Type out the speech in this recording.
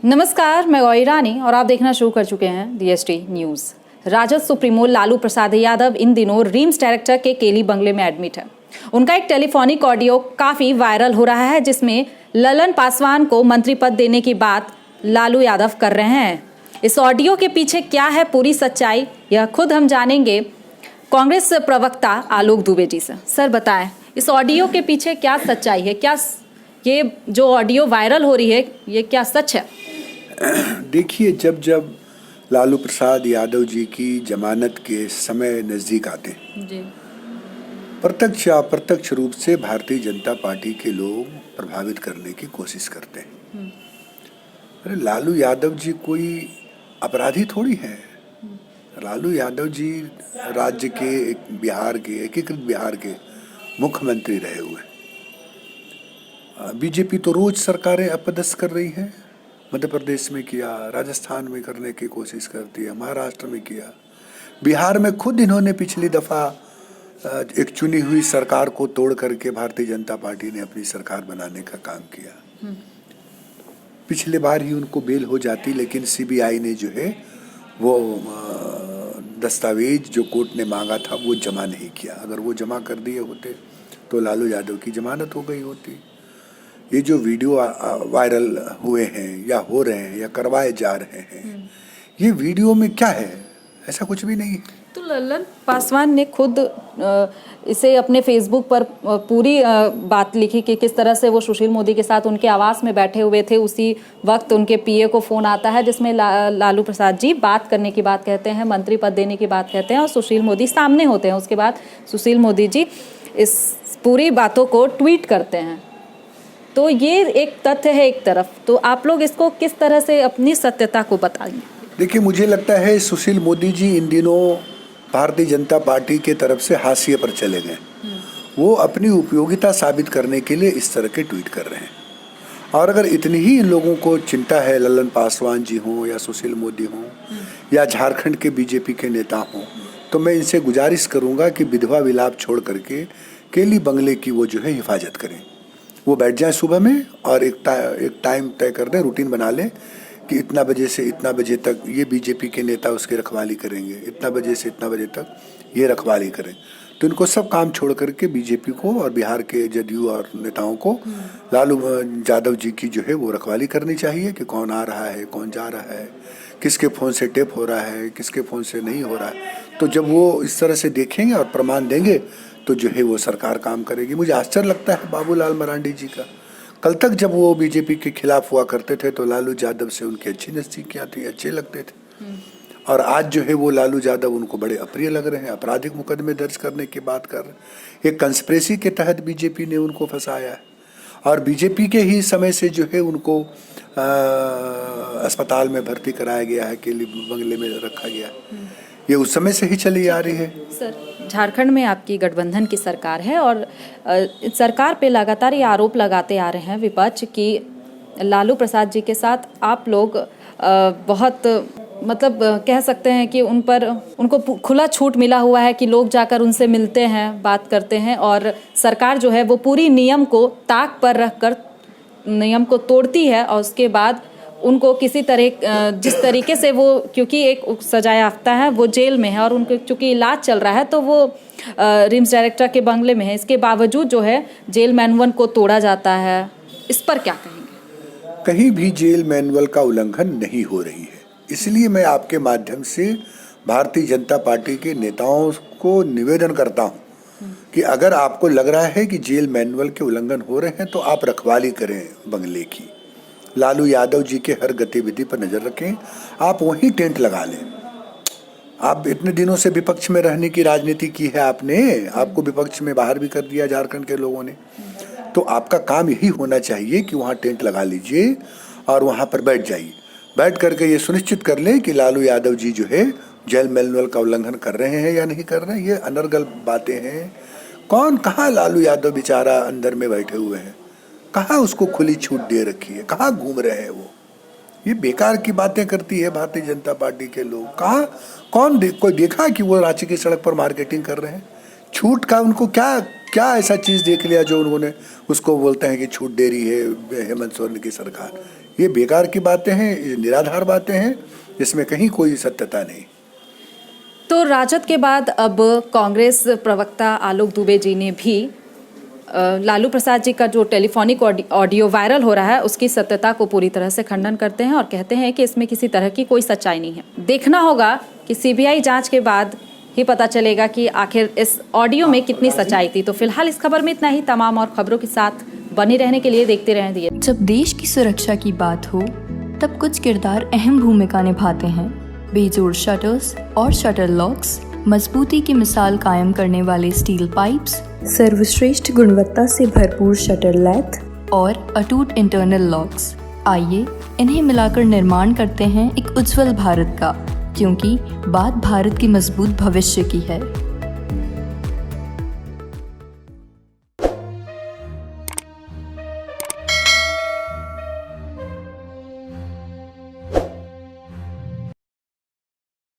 नमस्कार, मैं गौरी रानी और आप देखना शुरू कर चुके हैं DST न्यूज़। राजद सुप्रीमो लालू प्रसाद यादव इन दिनों रीम्स डायरेक्टर के केली बंगले में एडमिट है। उनका एक टेलीफोनिक ऑडियो काफ़ी वायरल हो रहा है, जिसमें ललन पासवान को मंत्री पद देने की बात लालू यादव कर रहे हैं। इस ऑडियो के पीछे क्या है पूरी सच्चाई, यह खुद हम जानेंगे कांग्रेस प्रवक्ता आलोक दुबे जी से। सर बताएं, इस ऑडियो के पीछे क्या सच्चाई है? क्या ये जो ऑडियो वायरल हो रही है ये क्या सच है? देखिए, जब लालू प्रसाद यादव जी की जमानत के समय नज़दीक आते हैं जी, प्रत्यक्ष या अप्रत्यक्ष रूप से भारतीय जनता पार्टी के लोग प्रभावित करने की कोशिश करते हैं। अरे लालू यादव जी कोई अपराधी थोड़ी है। लालू यादव जी राज्य के एकीकृत बिहार के मुख्यमंत्री रहे हुए। बीजेपी तो रोज सरकारें अपदस्थ कर रही है। मध्य प्रदेश में किया, राजस्थान में करने की कोशिश करती है, महाराष्ट्र में किया, बिहार में खुद इन्होंने पिछली दफ़ा एक चुनी हुई सरकार को तोड़ करके भारतीय जनता पार्टी ने अपनी सरकार बनाने का काम किया। पिछले बार ही उनको बेल हो जाती, लेकिन सीबीआई ने जो है वो दस्तावेज जो कोर्ट ने मांगा था वो जमा नहीं किया। अगर वो जमा कर दिए होते तो लालू यादव की जमानत हो गई होती। ये जो वीडियो वायरल हुए हैं या हो रहे हैं या करवाए जा रहे हैं, ये वीडियो में क्या है? ऐसा कुछ भी नहीं है। तो ललन पासवान ने खुद इसे अपने फेसबुक पर पूरी बात लिखी कि किस तरह से वो सुशील मोदी के साथ उनके आवास में बैठे हुए थे। उसी वक्त उनके पीए को फ़ोन आता है जिसमें लालू प्रसाद जी बात करने की बात कहते हैं, मंत्री पद देने की बात कहते हैं और सुशील मोदी सामने होते हैं। उसके बाद सुशील मोदी जी इस पूरी बातों को ट्वीट करते हैं। तो ये एक तथ्य है एक तरफ, तो आप लोग इसको किस तरह से अपनी सत्यता को बताएंगे? देखिए, मुझे लगता है सुशील मोदी जी इन दिनों भारतीय जनता पार्टी के तरफ से हाशिए पर चले गए। वो अपनी उपयोगिता साबित करने के लिए इस तरह के ट्वीट कर रहे हैं। और अगर इतनी ही इन लोगों को चिंता है, ललन पासवान जी हों या सुशील मोदी हों या झारखंड के बीजेपी के नेता हों, तो मैं इनसे गुजारिश करूंगा कि विधवा विलाप छोड़ करके केली बंगले की वो जो है हिफाजत करें। वो बैठ जाए सुबह में और एक टाइम तय कर दें, रूटीन बना लें कि इतना बजे से इतना बजे तक ये बीजेपी के नेता उसकी रखवाली करेंगे, इतना बजे से इतना बजे तक ये रखवाली करें। तो इनको सब काम छोड़ करके बीजेपी को और बिहार के जदयू और नेताओं को लालू यादव जी की जो है वो रखवाली करनी चाहिए कि कौन आ रहा है, कौन जा रहा है, किसके फ़ोन से टेप हो रहा है, किसके फ़ोन से नहीं हो रहा है। तो जब वो इस तरह से देखेंगे और प्रमाण देंगे तो जो है वो सरकार काम करेगी। मुझे आश्चर्य लगता है बाबूलाल मरांडी जी का। कल तक जब वो बीजेपी के खिलाफ हुआ करते थे तो लालू यादव से उनकी अच्छी नज़दीकियाँ थी, अच्छे लगते थे। और आज जो है वो लालू यादव उनको बड़े अप्रिय लग रहे हैं, आपराधिक मुकदमे दर्ज करने की बात कर रहे हैं। एक कंस्पिरेसी के तहत बीजेपी ने उनको फंसाया है और बीजेपी के ही समय से जो है उनको अस्पताल में भर्ती कराया गया है, केली बंगले में रखा गया है। ये उस समय से ही चली आ रही है। सर, झारखंड में आपकी गठबंधन की सरकार है और सरकार पे लगातार ये आरोप लगाते आ रहे हैं विपक्ष की लालू प्रसाद जी के साथ आप लोग बहुत मतलब कह सकते हैं कि उनको खुला छूट मिला हुआ है कि लोग जाकर उनसे मिलते हैं, बात करते हैं और सरकार जो है वो पूरी नियम को ताक पर रखकर नियम को तोड़ती है और उसके बाद उनको किसी तरह जिस तरीके से वो, क्योंकि एक सजा याफ्ता है, वो जेल में है और उनको चूँकि इलाज चल रहा है तो वो रिम्स डायरेक्टर के बंगले में है। इसके बावजूद जो है जेल मैनुअल को तोड़ा जाता है। इस पर क्या कहेंगे? कहीं भी जेल मैनुअल का उल्लंघन नहीं हो रही है। इसलिए मैं आपके माध्यम से भारतीय जनता पार्टी के नेताओं को निवेदन करता हूं कि अगर आपको लग रहा है कि जेल मैनुअल के उल्लंघन हो रहे हैं तो आप रखवाली करें बंगले की। लालू यादव जी के हर गतिविधि पर नज़र रखें। आप वहीं टेंट लगा लें। आप इतने दिनों से विपक्ष में रहने की राजनीति की है आपने, आपको विपक्ष में बाहर भी कर दिया झारखंड के लोगों ने। तो आपका काम यही होना चाहिए कि वहाँ टेंट लगा लीजिए और वहाँ पर बैठ जाइए। बैठ करके ये सुनिश्चित कर लें कि लालू यादव जी जो है जेल मैनुअल का उल्लंघन कर रहे हैं या नहीं कर रहे हैं। ये अनर्गल बातें हैं। कौन कहाँ लालू यादव बेचारा अंदर में बैठे हुए हैं, कहाँ उसको खुली छूट दे रखी है, कहाँ घूम रहे हैं वो। ये बेकार की बातें करती है भारतीय जनता पार्टी के लोग। कहाँ कोई देखा कि वो रांची की सड़क पर मार्केटिंग कर रहे हैं? छूट का उनको क्या ऐसा चीज़ देख लिया जो उन्होंने उसको बोलते हैं कि छूट दे रही है हेमंत सोरेन की सरकार। ये बेकार की बातें हैं, ये निराधार बातें हैं, इसमें कहीं कोई सत्यता नहीं। तो राजद के बाद अब कांग्रेस प्रवक्ता आलोक दुबे जी ने भी लालू प्रसाद जी का जो टेलीफोनिक ऑडियो वायरल हो रहा है उसकी सत्यता को पूरी तरह से खंडन करते हैं और कहते हैं कि इसमें किसी तरह की कोई सच्चाई नहीं है। देखना होगा कि सीबीआई जांच के बाद ही पता चलेगा कि आखिर इस ऑडियो में कितनी सच्चाई थी। तो फिलहाल इस खबर में इतना ही। तमाम और खबरों के साथ बने रहने के लिए देखते रहें दिए। जब देश की सुरक्षा की बात हो तब कुछ किरदार अहम भूमिका निभाते हैं। बेजोड़ शटर्स और शटर लॉक्स, मजबूती की मिसाल कायम करने वाले स्टील पाइप्स, सर्वश्रेष्ठ गुणवत्ता से भरपूर शटर लैथ और अटूट इंटरनल लॉक्स। आइए इन्हें मिलाकर निर्माण करते हैं एक उज्जवल भारत का, क्योंकि बात भारत की मजबूत भविष्य की है।